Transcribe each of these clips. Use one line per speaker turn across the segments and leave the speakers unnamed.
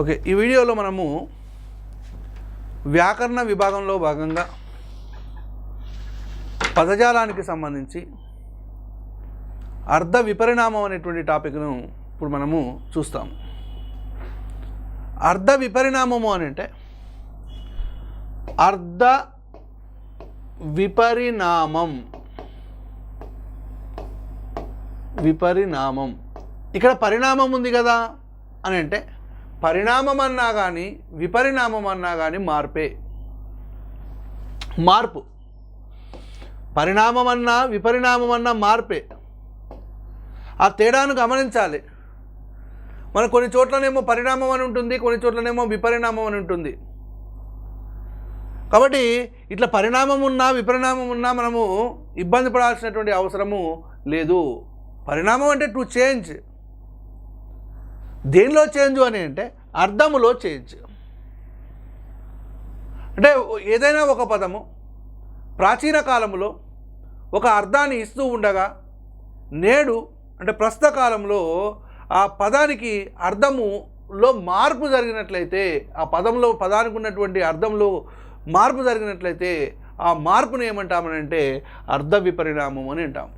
Okay, ఈ వీడియోలో మనము వ్యాకరణ విభాగంలో భాగంగా పదజాలానికి సంబంధించి అర్థ విపరిణామం అనేటువంటి టాపిక్ను ఇప్పుడు మనము చూస్తాము. అర్థ విపరిణామము అని అంటే అర్థ విపరిణామం విపరిణామం ఇక్కడ పరిణామం ఉంది కదా అని అంటే పరిణామం అన్నా కానీ విపరిణామం అన్నా కానీ మార్పు. పరిణామం అన్నా విపరిణామం అన్నా మార్పే. ఆ తేడాను గమనించాలి. మన కొన్ని చోట్లనేమో పరిణామం అని ఉంటుంది, కొన్ని చోట్లనేమో విపరిణామం అని ఉంటుంది. కాబట్టి ఇట్లా పరిణామం ఉన్నా విపరిణామం ఉన్నా మనము ఇబ్బంది పడాల్సినటువంటి అవసరము లేదు. పరిణామం అంటే టు చేంజ్. దేనిలో చేంజ్ అని అంటే అర్థములో చేంజ్. అంటే ఏదైనా ఒక పదము ప్రాచీన కాలంలో ఒక అర్థాన్ని ఇస్తూ ఉండగా నేడు అంటే ప్రస్తుత కాలంలో ఆ పదానికి అర్థములో మార్పు జరిగినట్లయితే, ఆ పదానికి ఉన్నటువంటి అర్థంలో మార్పు జరిగినట్లయితే ఆ మార్పుని ఏమంటామనంటే అర్థ విపరిణామం అని అంటాం.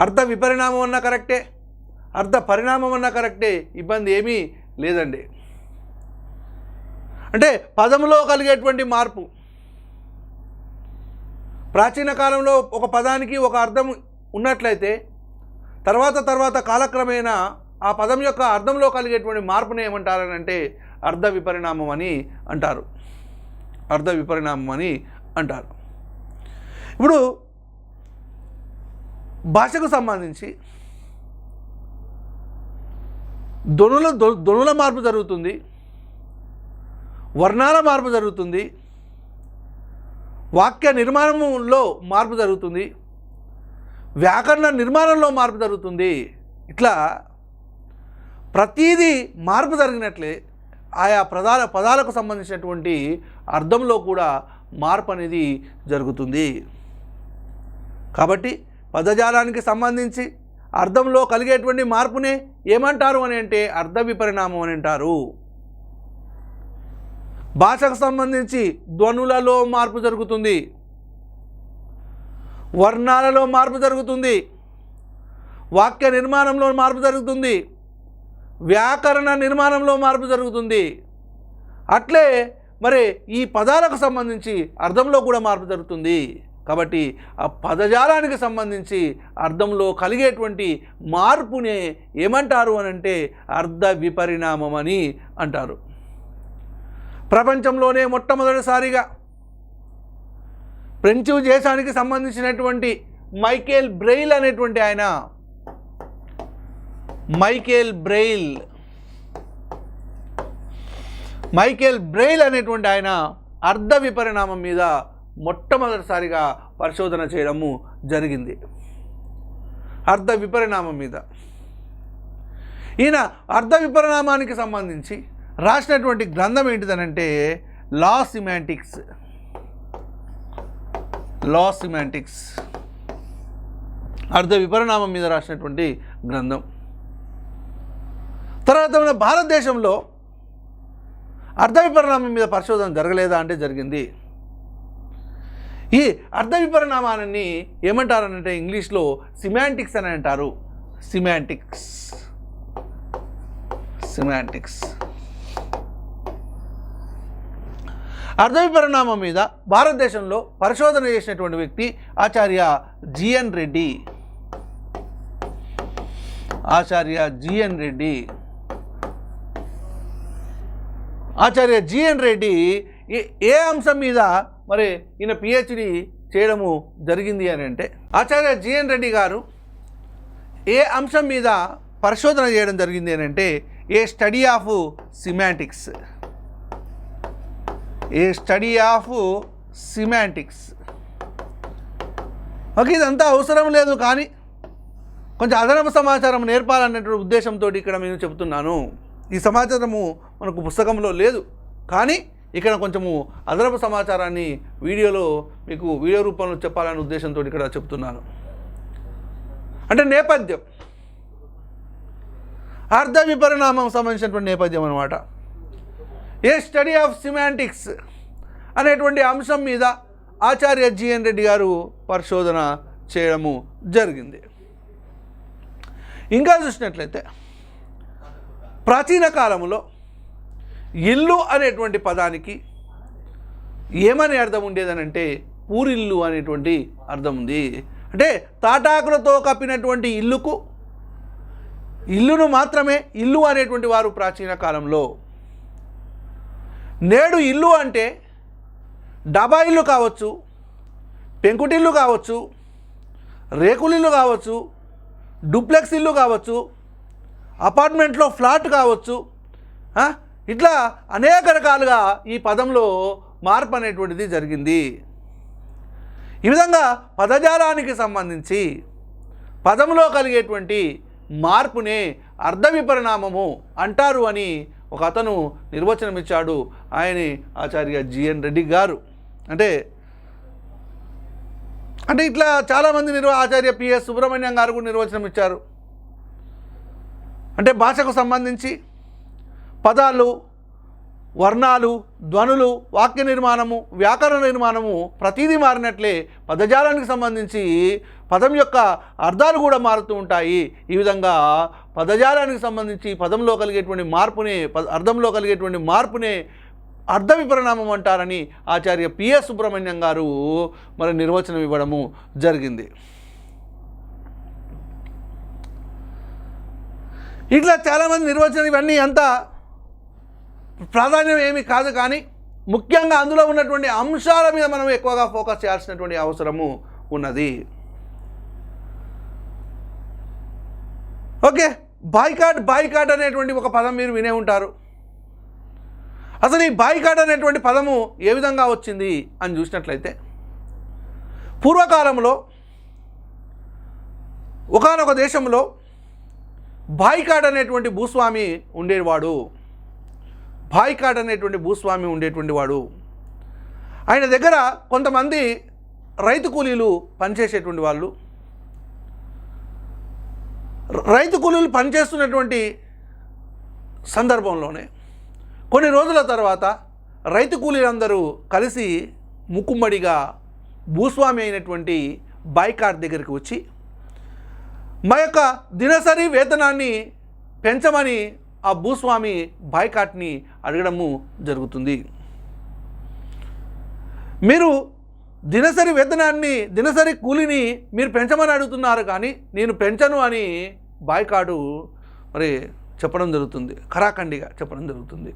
అర్థ విపరిణామం అన్నా కరెక్టే, అర్థ పరిణామం అన్నా కరెక్టే, ఇబ్బంది ఏమీ లేదండి. అంటే పదంలో కలిగేటువంటి మార్పు. ప్రాచీన కాలంలో ఒక పదానికి ఒక అర్థం ఉన్నట్లయితే తర్వాత కాలక్రమేణా ఆ పదం యొక్క అర్థంలో కలిగేటువంటి మార్పుని ఏమంటారనంటే అర్థ విపరిణామం అని అంటారు. అర్థ విపరిణామం అని అంటారు. ఇప్పుడు భాషకు సంబంధించి ధ్వనుల మార్పు జరుగుతుంది, వర్ణాల మార్పు జరుగుతుంది, వాక్య నిర్మాణంలో మార్పు జరుగుతుంది, వ్యాకరణ నిర్మాణంలో మార్పు జరుగుతుంది. ఇట్లా ప్రతీదీ మార్పు జరిగినట్లే ఆయా పదాలకు సంబంధించినటువంటి అర్థంలో కూడా మార్పు అనేది జరుగుతుంది. కాబట్టి పదజాలానికి సంబంధించి అర్థంలో కలిగేటువంటి మార్పునే ఏమంటారు అని అంటే అర్థ విపరిణామం అని అంటారు. భాషకు సంబంధించి ధ్వనులలో మార్పు జరుగుతుంది, వర్ణాలలో మార్పు జరుగుతుంది, వాక్య నిర్మాణంలో మార్పు జరుగుతుంది, వ్యాకరణ నిర్మాణంలో మార్పు జరుగుతుంది. అట్లే మరి ఈ పదాలకు సంబంధించి అర్థంలో కూడా మార్పు జరుగుతుంది. కాబట్టి ఆ పదజాలానికి సంబంధించి అర్థంలో కలిగేటువంటి మార్పునే ఏమంటారు అని అంటే అర్థ విపరిణామం అని అంటారు. ప్రపంచంలోనే మొట్టమొదటిసారిగా ఫ్రెంచ్ దేశానికి సంబంధించినటువంటి మైకేల్ బ్రెయిల్ అనేటువంటి ఆయన మైకేల్ బ్రెయిల్ అనేటువంటి ఆయన అర్థ విపరిణామం మీద మొట్టమొదటిసారిగా పరిశోధన చేయడము జరిగింది. అర్థ విపరిణామం మీద ఈయన అర్థ విపరిణామానికి సంబంధించి రాసినటువంటి గ్రంథం ఏంటిదనంటే లా సిమాంటిక్స్ అర్థ విపరిణామం మీద రాసినటువంటి గ్రంథం. తర్వాత మన భారతదేశంలో అర్థ విపరిణామం మీద పరిశోధన జరగలేదా అంటే జరిగింది. ఈ అర్థ విపరిణామాన్ని ఏమంటారనంటే ఇంగ్లీష్లో సిమాంటిక్స్ అని అంటారు. సిమాంటిక్స్ అర్థ విపరిణామం మీద భారతదేశంలో పరిశోధన చేసినటువంటి వ్యక్తి ఆచార్య జిఎన్ రెడ్డి. ఆచార్య జిఎన్ రెడ్డి ఏ అంశం మీద మరి ఈయన పిహెచ్డి చేయడము జరిగింది అని అంటే ఆచార్య జిఎన్ రెడ్డి గారు ఏ అంశం మీద పరిశోధన చేయడం జరిగింది అని అంటే ఏ స్టడీ ఆఫ్ సిమాంటిక్స్. ఓకే, ఇదంతా అవసరం లేదు కానీ కొంచెం అదనపు సమాచారం నేర్పాలన్నటువంటి ఉద్దేశంతో ఇక్కడ నేను చెబుతున్నాను. ఈ సమాచారము మనకు పుస్తకంలో లేదు కానీ ఇక్కడ కొంచెము అదనపు సమాచారాన్ని వీడియో రూపంలో చెప్పాలనే ఉద్దేశంతో ఇక్కడ చెప్తున్నాను. అంటే నేపథ్యం అర్థ విపరిణామం సంబంధించినటువంటి నేపథ్యం అనమాట. ఏ స్టడీ ఆఫ్ సిమాంటిక్స్ అనేటువంటి అంశం మీద ఆచార్య జిఎన్ రెడ్డి గారు పరిశోధన చేయడము జరిగింది. ఇంకా చూసినట్లయితే ప్రాచీన కాలంలో ఇల్లు అనేటువంటి పదానికి ఏమని అర్థం ఉండేదనంటే పూరిల్లు అనేటువంటి అర్థం ఉంది. అంటే తాటాకులతో కప్పినటువంటి ఇల్లును మాత్రమే ఇల్లు అనేటువంటి వారు ప్రాచీన కాలంలో. నేడు ఇల్లు అంటే డబా ఇల్లు కావచ్చు, పెంకుటిల్లు కావచ్చు, రేకులిల్లు కావచ్చు, డూప్లెక్స్ ఇల్లు కావచ్చు, అపార్ట్మెంట్లో ఫ్లాట్ కావచ్చు, ఇట్లా అనేక రకాలుగా ఈ పదంలో మార్పు అనేటువంటిది జరిగింది. ఈ విధంగా పదజాలానికి సంబంధించి పదంలో కలిగేటువంటి మార్పునే అర్థ విపరిణామము అంటారు అని ఒక అతను నిర్వచనం ఇచ్చాడు. ఆయన ఆచార్య జిఎన్ రెడ్డి గారు. అంటే ఇట్లా చాలామంది ఆచార్య పిఎస్ సుబ్రహ్మణ్యం గారు కూడా నిర్వచనం ఇచ్చారు. అంటే భాషకు సంబంధించి పదాలు, వర్ణాలు, ధ్వనులు, వాక్య నిర్మాణము, వ్యాకరణ నిర్మాణము ప్రతిదీ మారినట్లే పదజాలానికి సంబంధించి పదం యొక్క అర్థాలు కూడా మారుతూ ఉంటాయి. ఈ విధంగా పదజాలానికి సంబంధించి పదంలో కలిగేటువంటి మార్పునే, అర్థంలో కలిగేటువంటి మార్పునే అర్థ విపరిణామం అంటారని ఆచార్య పిఎస్ సుబ్రహ్మణ్యం గారు మరి నిర్వచనం ఇవ్వడము జరిగింది. ఇట్లా చాలామంది నిర్వచనం ఇవన్నీ అంతా ప్రాధాన్యం ఏమీ కాదు, కానీ ముఖ్యంగా అందులో ఉన్నటువంటి అంశాల మీద మనం ఎక్కువగా ఫోకస్ చేయాల్సినటువంటి అవసరము ఉన్నది. ఓకే, బాయ్కాట్ అనేటువంటి ఒక పదం మీరు వినే ఉంటారు. అసలు ఈ బాయ్కాట్ అనేటువంటి పదము ఏ విధంగా వచ్చింది అని చూసినట్లయితే, పూర్వకాలంలో ఒకానొక దేశంలో బాయ్కాట్ అనేటువంటి భూస్వామి ఉండేవాడు. ఉండేటువంటి వాడు. ఆయన దగ్గర కొంతమంది రైతు కూలీలు పనిచేసేటువంటి వాళ్ళు. రైతు కూలీలు పనిచేస్తున్నటువంటి సందర్భంలోనే కొన్ని రోజుల తర్వాత రైతు కూలీలందరూ కలిసి ముక్కుమ్మడిగా భూస్వామి అయినటువంటి బాయ్కాట్ దగ్గరికి వచ్చి మా యొక్క దినసరి వేతనాన్ని పెంచమని ఆ భూస్వామి బాయ్కాట్ని అడగడము జరుగుతుంది. మీరు దినసరి వేతనాన్ని, దినసరి కూలిని మీరు పెంచమని అడుగుతున్నారు, కానీ నేను పెంచను అని బాయ్కాటు మరి చెప్పడం జరుగుతుంది, ఖరాఖండిగా చెప్పడం జరుగుతుంది.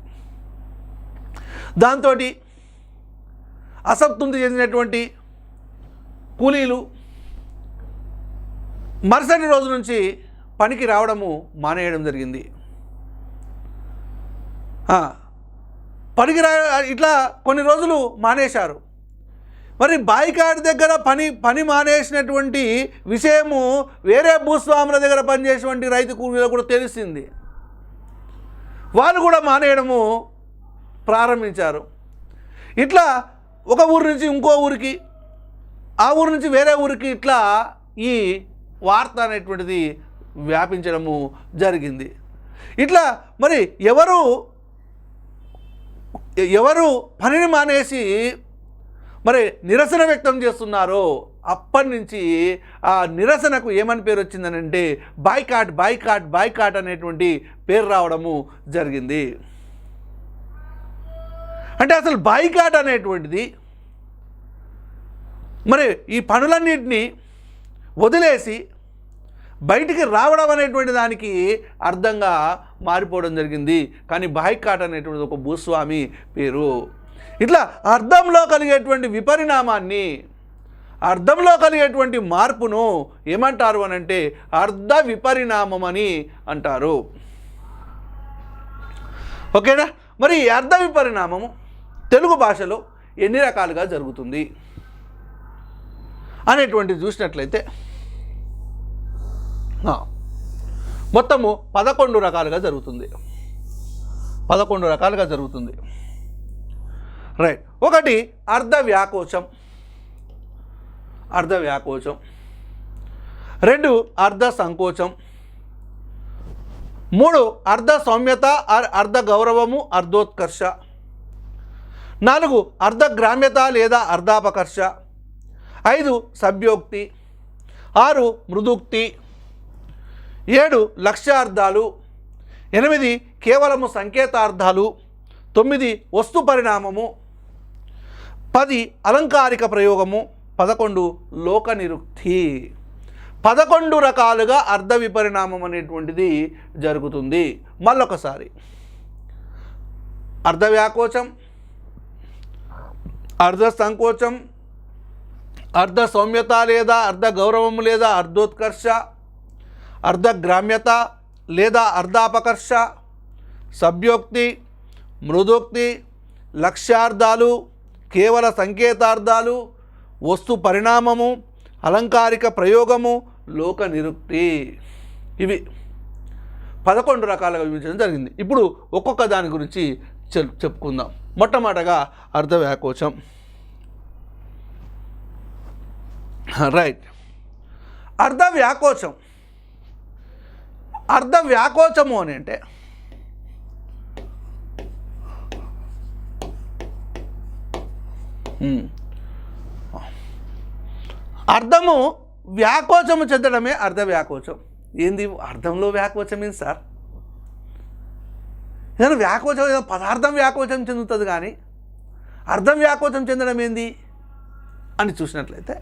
దాంతో అసంతృప్తి చెందినటువంటి కూలీలు మరుసటి రోజు నుంచి పనికి రావడము మానేయడం జరిగింది. ఇట్లా కొన్ని రోజులు మానేశారు. మరి బాయ్కాట్ దగ్గర పని మానేసినటువంటి విషయము వేరే భూస్వాముల దగ్గర పనిచేసేటువంటి రైతు కూలీలకు కూడా తెలిసింది. వాళ్ళు కూడా మానేయడము ప్రారంభించారు. ఇట్లా ఒక ఊరు నుంచి ఇంకో ఊరికి, ఆ ఊరు నుంచి వేరే ఊరికి ఇట్లా ఈ వార్త అనేటువంటిది వ్యాపించడము జరిగింది. ఇట్లా మరి ఎవరు పనిని మానేసి మరి నిరసన వ్యక్తం చేస్తున్నారో అప్పటి నుంచి ఆ నిరసనకు ఏమని పేరు వచ్చిందనంటే బాయ్కాట్ అనేటువంటి పేరు రావడము జరిగింది. అంటే అసలు బాయ్కాట్ అనేటువంటిది మరి ఈ పనులన్నింటినీ వదిలేసి బయటికి రావడం అనేటువంటి దానికి అర్థంగా మారిపోవడం జరిగింది. కానీ బాయ్కాట్ అనేటువంటిది ఒక భూస్వామి పేరు. ఇట్లా అర్థంలో కలిగేటువంటి విపరిణామాన్ని, అర్థంలో కలిగేటువంటి మార్పును ఏమంటారు అని అంటే అర్థ విపరిణామం అని అంటారు. ఓకేనా? మరి ఈ అర్థ విపరిణామము తెలుగు భాషలో ఎన్ని రకాలుగా జరుగుతుంది అనేటువంటిది చూసినట్లయితే మొత్తము 11 రకాలుగా జరుగుతుంది. 11 రకాలుగా జరుగుతుంది. రైట్. ఒకటి అర్ధ వ్యాకోచం. 2 అర్ధ సంకోచం. 3 అర్ధ సౌమ్యత అర్ధ గౌరవము అర్ధోత్కర్ష. 4 అర్ధ గ్రామ్యత లేదా అర్ధాపకర్ష. 5 సభ్యోక్తి. 6 మృదుక్తి. 7 లక్ష్యార్థాలు. 8 కేవలము సంకేతార్థాలు. 9 వస్తు పరిణామము. 10 అలంకారిక ప్రయోగము. 11 లోక నిరుక్తి. 11 రకాలుగా అర్ధ విపరిణామం అనేటువంటిది జరుగుతుంది. మళ్ళొకసారి అర్ధ వ్యాకోచం, అర్ధ సంకోచం, అర్ధ సౌమ్యత లేదా అర్ధ గౌరవము లేదా అర్ధోత్కర్ష, అర్ధ గ్రామ్యత లేదా అర్ధాపకర్ష, సభ్యోక్తి, మృదోక్తి, లక్ష్యార్థాలు, కేవల సంకేతార్థాలు, వస్తు పరిణామము, అలంకారిక ప్రయోగము, లోక నిరుక్తి. ఇవి 11 రకాలుగా విభజించడం జరిగింది. ఇప్పుడు ఒక్కొక్క దాని గురించి చెప్పుకుందాం. మొట్టమొదటగా అర్ధ వ్యాకోచం. రైట్. అర్ధ వ్యాకోచం. అర్ధ వ్యాకోచము అని అంటే అర్థము వ్యాకోచము చెందడమే అర్ధ వ్యాకోచం. ఏంది అర్థంలో వ్యాకోచం ఏంది సార్? ఏదైనా వ్యాకోచం ఏదో పదార్థం వ్యాకోచం చెందుతుంది కానీ అర్థం వ్యాకోచం చెందడం ఏంది అని చూసినట్లయితే,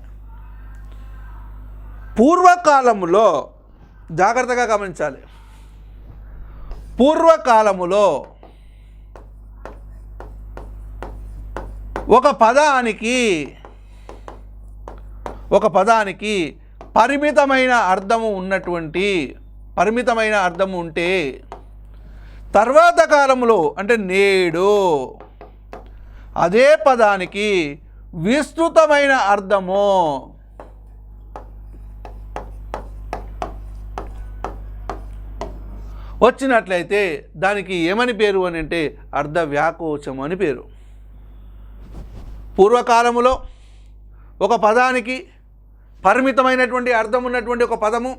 పూర్వకాలములో జాగ్రత్తగా గమనించాలి. పూర్వకాలములో ఒక పదానికి పరిమితమైన అర్థము ఉంటే తర్వాత కాలంలో అంటే నేడు అదే పదానికి విస్తృతమైన అర్థము వచ్చినట్లయితే దానికి ఏమని పేరు అని అంటే అర్ధ వ్యాకోచం అని పేరు. పూర్వకాలములో ఒక పదానికి పరిమితమైనటువంటి అర్థం ఉన్నటువంటి ఒక పదము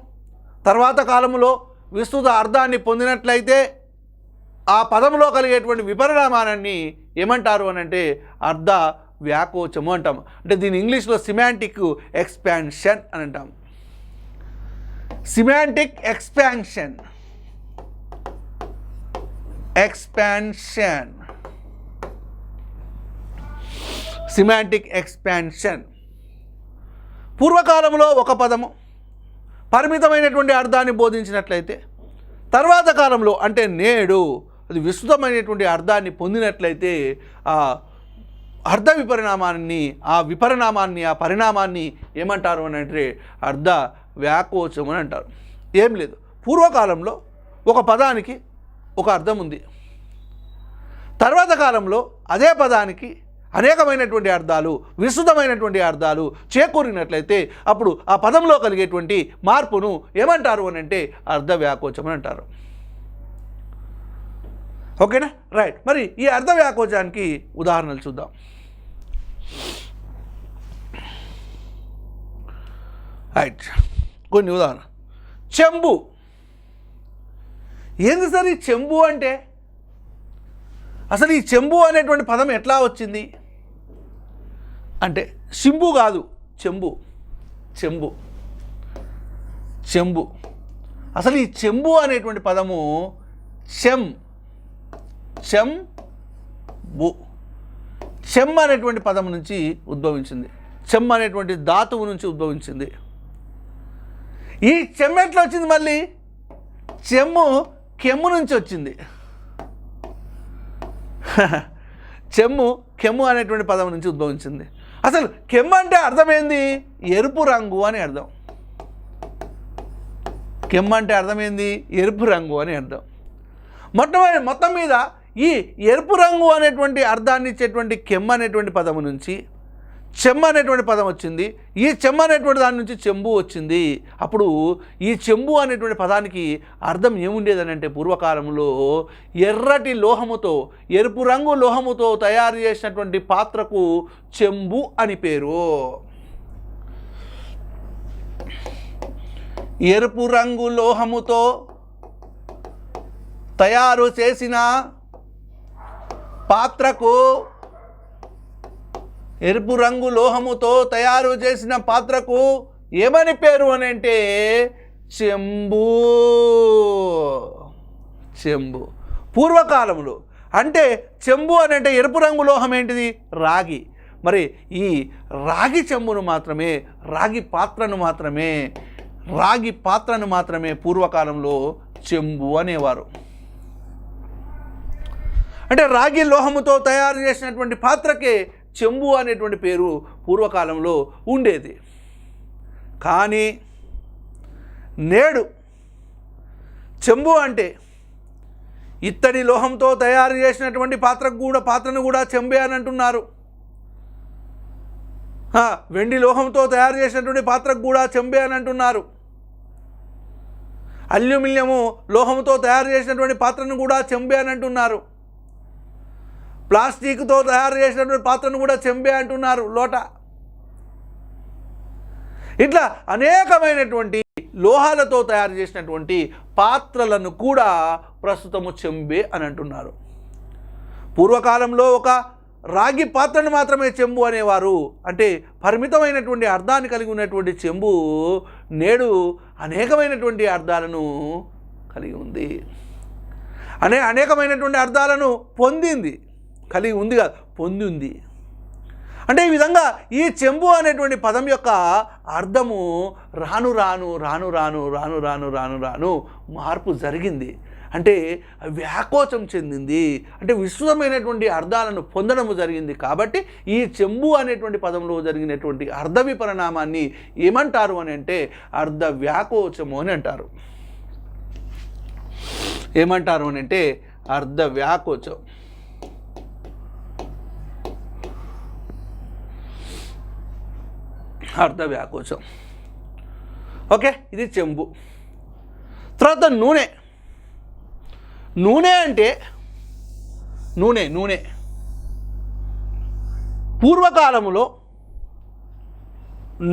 తర్వాత కాలములో విస్తృత అర్థాన్ని పొందినట్లయితే ఆ పదంలో కలిగేటువంటి విపరిణామాన్ని ఏమంటారు అని అంటే అర్ధ వ్యాకోచము అంటాం. అంటే దీని ఇంగ్లీష్లో సిమాంటిక్ ఎక్స్పాన్షన్ అని అంటాం. Semantic expansion. Semantic expansion. పూర్వకాలంలో ఒక పదము పరిమితమైనటువంటి అర్థాన్ని బోధించినట్లయితే తర్వాత కాలంలో అంటే నేడు అది విస్తృతమైనటువంటి అర్థాన్ని పొందినట్లయితే ఆ అర్ధ విపరిణామాన్ని ఆ పరిణామాన్ని ఏమంటారు అని అంటే అర్ధ వ్యాకోచం అని అంటారు. ఏం లేదు, పూర్వకాలంలో ఒక పదానికి ఒక అర్థం ఉంది, తర్వాత కాలంలో అదే పదానికి అనేకమైనటువంటి అర్థాలు విస్తృతమైనటువంటి అర్థాలు చేకూరినట్లయితే అప్పుడు ఆ పదంలో కలిగేటువంటి మార్పును ఏమంటారు అని అంటే అర్ధ వ్యాకోచం అని అంటారు. ఓకేనా? రైట్. మరి ఈ అర్ధ వ్యాకోచానికి ఉదాహరణలు చూద్దాం. రైట్, కొన్ని ఉదాహరణ. చెంబు. ఏంది సార్ ఈ చెంబు అంటే? అసలు ఈ చెంబు అనేటువంటి పదం ఎట్లా వచ్చింది అంటే సింబు కాదు, చెంబు. అసలు ఈ చెంబు అనేటువంటి పదము చెమ్ అనేటువంటి పదం నుంచి ఉద్భవించింది. చెమ్ అనేటువంటి ధాతువు నుంచి ఉద్భవించింది. ఈ చెమ్ ఎట్లా వచ్చింది? మళ్ళీ కెమ్ము నుంచి వచ్చింది. కెమ్ము అనేటువంటి పదం నుంచి ఉద్భవించింది. అసలు కెమ్ము అంటే అర్థమైంది ఎరుపు రంగు అని అర్థం. కెమ్ము అంటే అర్థమైంది ఎరుపు రంగు అని అర్థం. మొత్తం మీద ఈ ఎరుపు రంగు అనేటువంటి అర్థాన్ని ఇచ్చేటువంటి కెమ్ము అనేటువంటి పదము నుంచి చెమ్మ అనేటువంటి పదం వచ్చింది. ఈ చెమ్మ అనేటువంటి దాని నుంచి చెంబు వచ్చింది. అప్పుడు ఈ చెంబు అనేటువంటి పదానికి అర్థం ఏముండేదని అంటే పూర్వకాలంలో ఎర్రటి లోహముతో ఎరుపు రంగు లోహముతో తయారు చేసినటువంటి పాత్రకు చెంబు అని పేరు. ఎరుపు రంగు లోహముతో తయారు చేసిన పాత్రకు, ఎరుపు రంగు లోహముతో తయారు చేసిన పాత్రకు ఏమని పేరు అని అంటే చెంబు. చెంబు. పూర్వకాలంలో అంటే చెంబు అని అంటే ఎరుపు రంగు లోహం ఏంటిది? రాగి. మరి ఈ రాగి చెంబును మాత్రమే, రాగి పాత్రను మాత్రమే పూర్వకాలంలో చెంబు అనేవారు. అంటే రాగి లోహముతో తయారు చేసినటువంటి పాత్రకే చెంబు అనేటువంటి పేరు పూర్వకాలంలో ఉండేది. కానీ నేడు చెంబు అంటే ఇత్తడి లోహంతో తయారు చేసినటువంటి పాత్రను కూడా చెంబే అని అంటున్నారు. వెండి లోహంతో తయారు చేసినటువంటి పాత్రకు కూడా చెంబే అని అంటున్నారు. అల్యూమినియము లోహంతో తయారు చేసినటువంటి పాత్రను కూడా చెంబే అని అంటున్నారు. ప్లాస్టిక్తో తయారు చేసినటువంటి పాత్రను కూడా చెంబే అంటున్నారు, లోట. ఇట్లా అనేకమైనటువంటి లోహాలతో తయారు చేసినటువంటి పాత్రలను కూడా ప్రస్తుతము చెంబే అని అంటున్నారు. పూర్వకాలంలో ఒక రాగి పాత్రను మాత్రమే చెంబు అనేవారు. అంటే పరిమితమైనటువంటి అర్థాన్ని కలిగి ఉన్నటువంటి చెంబు నేడు అనేకమైనటువంటి అర్థాలను కలిగి ఉంది. అనేకమైనటువంటి అర్థాలను కలిగి ఉంది కాదు, పొందింది. అంటే ఈ విధంగా ఈ చెంబు అనేటువంటి పదం యొక్క అర్థము రాను రాను మార్పు జరిగింది. అంటే వ్యాకోచం చెందింది. అంటే విస్తృతమైనటువంటి అర్థాలను పొందడము జరిగింది. కాబట్టి ఈ చెంబు అనేటువంటి పదంలో జరిగినటువంటి అర్థ విపరిణామాన్ని ఏమంటారు అని అంటే అర్థ వ్యాకోచము అని అంటారు. ఏమంటారు అని అంటే అర్థ వ్యాకోచం. అర్థ వ్యాకోచం. ఓకే, ఇది చెంబు. తర్వాత నూనె అంటే నూనె పూర్వకాలములో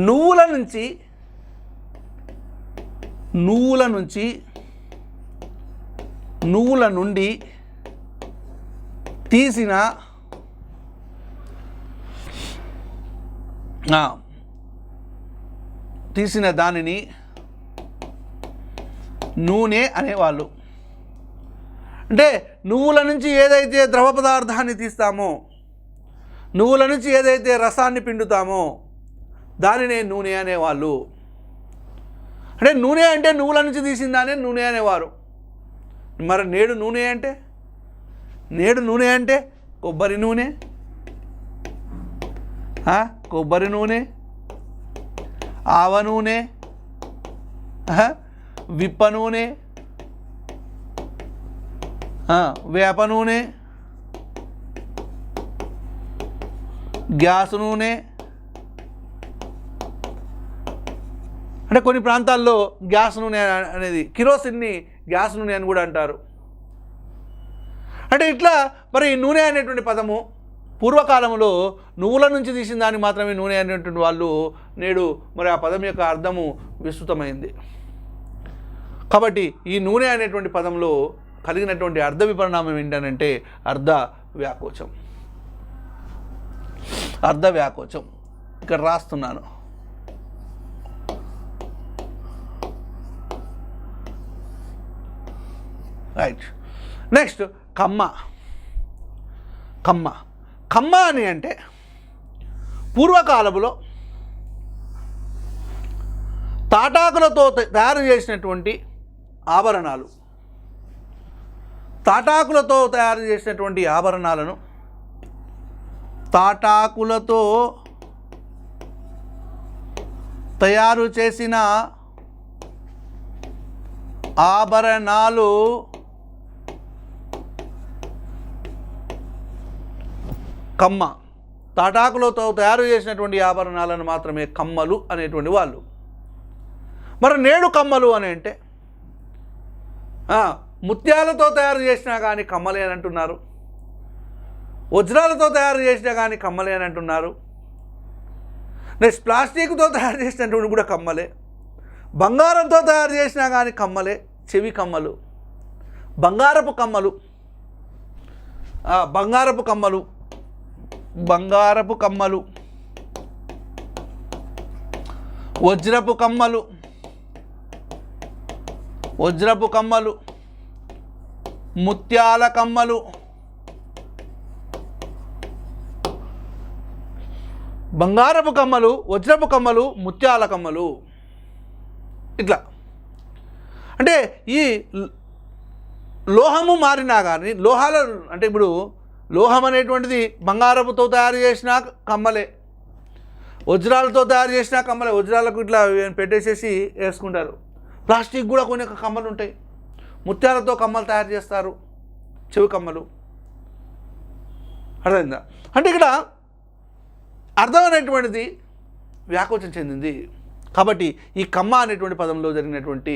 నువ్వుల నుండి తీసిన దానిని నూనె అనేవాళ్ళు. అంటే నువ్వుల నుంచి ఏదైతే ద్రవ పదార్థాన్ని తీస్తామో, నువ్వుల నుంచి ఏదైతే రసాన్ని పిండుతామో దానినే నూనె అనేవాళ్ళు. అంటే నూనె అంటే నువ్వుల నుంచి తీసిన దానే నూనె అనేవారు. మరి నేడు నూనె అంటే కొబ్బరి నూనె, ఆవ నూనె, విప్ప నూనె, వేప నూనె, గ్యాస్ నూనె. అంటే కొన్ని ప్రాంతాల్లో గ్యాస్ నూనె అనేది కిరోసిన్ని గ్యాస్ నూనె అని కూడా అంటారు. అంటే ఇట్లా మరి నూనె అనేటువంటి పదము పూర్వకాలంలో నువ్వుల నుంచి తీసిన దాన్ని మాత్రమే నూనె అనేటువంటి వాళ్ళు నేడు మరి ఆ పదం యొక్క అర్థము విస్తృతమైంది. కాబట్టి ఈ నూనె అనేటువంటి పదంలో కలిగినటువంటి అర్థ విపరిణామం ఏంటంటే అర్థ వ్యాకోచం. ఇక్కడ రాస్తున్నాను. రైట్. నెక్స్ట్ కమ్మ అని అంటే పూర్వకాలంలో తాటాకులతో తయారు చేసినటువంటి ఆభరణాలు, తాటాకులతో తయారు చేసినటువంటి ఆభరణాలను కమ్మ. తాటాకులతో తయారు చేసినటువంటి ఆభరణాలను మాత్రమే కమ్మలు అనేటువంటి వాళ్ళు. మరి నేడు కమ్మలు అని అంటే ముత్యాలతో తయారు చేసినా కానీ కమ్మలే అని అంటున్నారు, వజ్రాలతో తయారు చేసినా కానీ కమ్మలే అని అంటున్నారు. నెక్స్ట్ ప్లాస్టిక్తో తయారు చేసినటువంటి కూడా కమ్మలే, బంగారంతో తయారు చేసినా కానీ కమ్మలే, చెవి కమ్మలు, బంగారపు కమ్మలు, బంగారపు కమ్మలు, బంగారపు కమ్మలు, వజ్రపు కమ్మలు, వజ్రపు కమ్మలు, ముత్యాల కమ్మలు, బంగారపు కమ్మలు, వజ్రపు కమ్మలు, ముత్యాల కమ్మలు. ఇట్లా అంటే ఈ లోహము మారినా కానీ లోహాల అంటే ఇప్పుడు లోహం అనేటువంటిది బంగారపుతో తయారు చేసిన కమ్మలే, వజ్రాలతో తయారు చేసిన కమ్మలే. వజ్రాలకు ఇట్లా పెట్టేసేసి వేసుకుంటారు. ప్లాస్టిక్ కూడా కొన్ని కమ్మలు ఉంటాయి. ముత్యాలతో కమ్మలు తయారు చేస్తారు, చెవి కమ్మలు. అర్థమైందా? అంటే ఇక్కడ అర్థం అనేటువంటిది వ్యాకోచం చెందింది. కాబట్టి ఈ కమ్మ అనేటువంటి పదంలో జరిగినటువంటి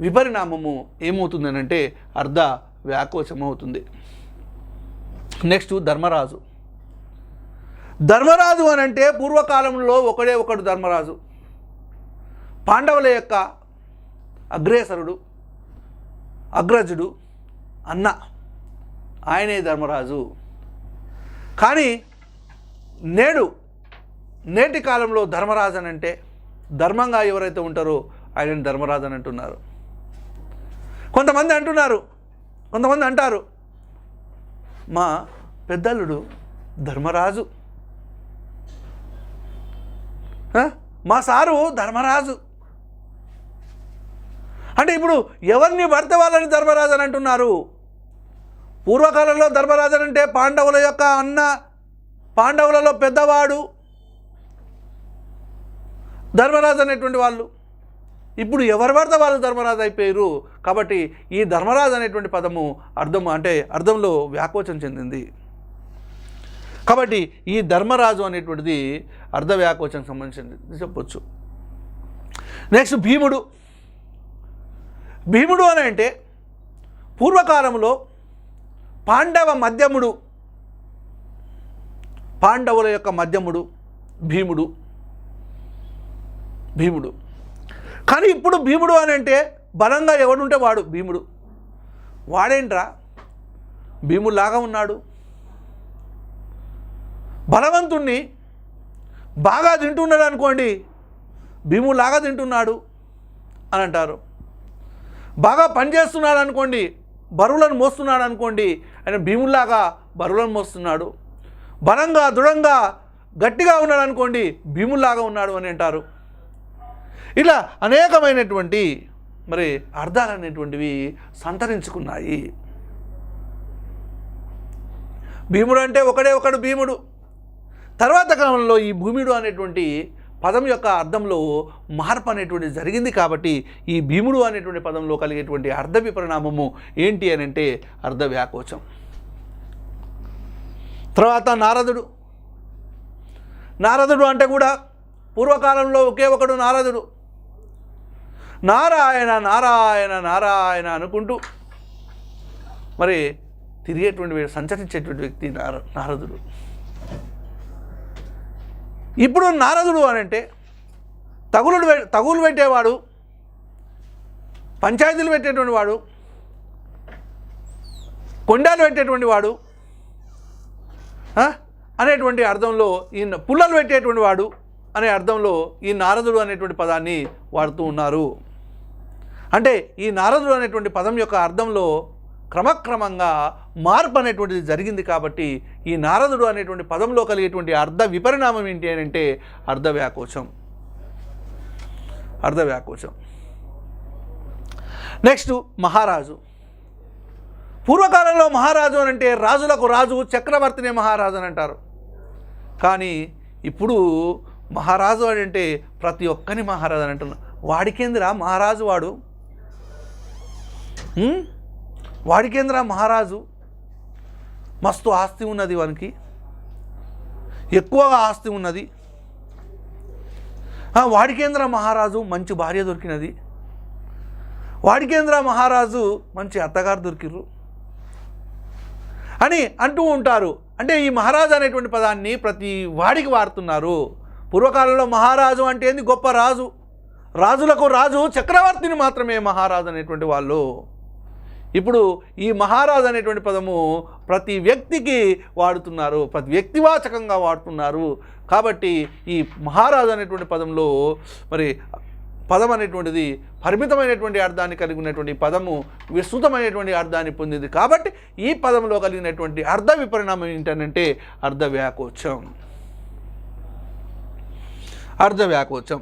విపరిణామము ఏమవుతుందని అంటే అర్ధ వ్యాకోచం అవుతుంది. నెక్స్ట్ ధర్మరాజు. ధర్మరాజు అని అంటే పూర్వకాలంలో ఒకడే ఒకడు ధర్మరాజు. పాండవుల యొక్క అగ్రేసరుడు, అగ్రజుడు, అన్న, ఆయనే ధర్మరాజు. కానీ నేటి కాలంలో ధర్మరాజు అని అంటే ధర్మంగా ఎవరైతే ఉంటారో ఆయనని ధర్మరాజు అని అంటున్నారు. కొంతమంది అంటారు మా పెద్దల్లుడు ధర్మరాజు, మా సారు ధర్మరాజు. అంటే ఇప్పుడు ఎవరిని పడితే వాళ్ళని ధర్మరాజు అని అంటున్నారు. పూర్వకాలంలో ధర్మరాజు అంటే పాండవుల యొక్క అన్న, పాండవులలో పెద్దవాడు ధర్మరాజు అనేటువంటి వాళ్ళు. ఇప్పుడు ఎవరు పడితే వాళ్ళు ధర్మరాజు అయిపోయారు. కాబట్టి ఈ ధర్మరాజు అనేటువంటి పదము అర్థంలో వ్యాకోచం చెందింది. కాబట్టి ఈ ధర్మరాజు అనేటువంటిది అర్ధ వ్యాకోచం సంబంధించింది చెప్పొచ్చు. నెక్స్ట్ భీముడు. భీముడు అని అంటే పూర్వకాలంలో పాండవుల యొక్క మధ్యముడు భీముడు. కానీ ఇప్పుడు భీముడు అని అంటే బలంగా ఎవడుంటే వాడు భీముడు. వాడేంట్రా భీముడిలాగా ఉన్నాడు, బలవంతుణ్ణి బాగా తింటున్నాడు అనుకోండి, భీముడిలాగా తింటున్నాడు అని అంటారు. బాగా పనిచేస్తున్నాడు అనుకోండి, బరువులను మోస్తున్నాడు అనుకోండి, ఆయన భీముడిలాగా బరువులను మోస్తున్నాడు. బలంగా దృఢంగా గట్టిగా ఉన్నాడు అనుకోండి, భీముడిలాగా ఉన్నాడు అని అంటారు. ఇలా అనేకమైనటువంటి అర్థాలు అనేటువంటివి సంతరించుకున్నాయి. భీముడు అంటే ఒకడే ఒకడు భీముడు. తర్వాత కాలంలో ఈ భూమిడు అనేటువంటి పదం యొక్క అర్థంలో మార్పు అనేటువంటి జరిగింది. కాబట్టి ఈ భీముడు అనేటువంటి పదంలో కలిగేటువంటి అర్ధ విపరిణామము ఏంటి అని అంటే అర్ధ వ్యాకోచం. తర్వాత నారదుడు అంటే కూడా పూర్వకాలంలో ఒకే ఒకడు నారదుడు. నారాయణ నారాయణ నారాయణ అనుకుంటూ తిరిగేటువంటి సంచరించేటువంటి వ్యక్తి నారదుడు. ఇప్పుడు నారదుడు అని అంటే తగులు పెట్టేవాడు, పంచాయతీలు పెట్టేటువంటి వాడు, కొండాలు పెట్టేటువంటి వాడు అనేటువంటి అర్థంలో ఈయన పుల్లలు పెట్టేటువంటి వాడు అనే అర్థంలో ఈ నారదుడు అనేటువంటి పదాన్ని వాడుతూ ఉన్నారు. అంటే ఈ నారదుడు అనేటువంటి పదం యొక్క అర్థంలో క్రమక్రమంగా మార్పు అనేటువంటిది జరిగింది. కాబట్టి ఈ నారదుడు అనేటువంటి పదంలో కలిగేటువంటి అర్ధ విపరిణామం ఏంటి అని అంటే అర్ధ వ్యాకోచం. నెక్స్ట్ మహారాజు. పూర్వకాలంలో మహారాజు అని అంటే రాజులకు రాజు, చక్రవర్తినే మహారాజు అని అంటారు. కానీ ఇప్పుడు మహారాజు అని అంటే ప్రతి ఒక్కని మహారాజు అని అంటున్నారు. వాడికేంద్రా మహారాజు, వాడికేంద్రా మహారాజు, మస్తు ఆస్తి ఉన్నది, వానికి ఎక్కువగా ఆస్తి ఉన్నది, వాడికేంద్ర మహారాజు మంచి భార్య దొరికినది, వాడికేంద్ర మహారాజు మంచి అత్తగారు దొరికిర్రు అని అంటూ ఉంటారు. అంటే ఈ మహారాజు అనేటువంటి పదాన్ని ప్రతి వాడికి వాడుతున్నారు. పూర్వకాలంలో మహారాజు అంటే ఏంది? గొప్ప రాజు, రాజులకు రాజు, చక్రవర్తిని మాత్రమే మహారాజు అనేటువంటి వాళ్ళు. ఇప్పుడు ఈ మహారాజు అనేటువంటి పదము ప్రతి వ్యక్తికి వాడుతున్నారు, ప్రతి వ్యక్తివాచకంగా వాడుతున్నారు. కాబట్టి ఈ మహారాజు అనేటువంటి పదంలో మరి పదం అనేటువంటిది పరిమితమైనటువంటి అర్థాన్ని కలిగి ఉన్నటువంటి పదము విస్తృతమైనటువంటి అర్థాన్ని పొందింది. కాబట్టి ఈ పదంలో కలిగినటువంటి అర్థ విపరిణామం ఏంటంటే అర్ధవ్యాకోచం. అర్ధవ్యాకోచం.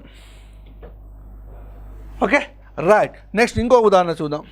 Okay, right. నెక్స్ట్ ఇంకో ఉదాహరణ చూద్దాం.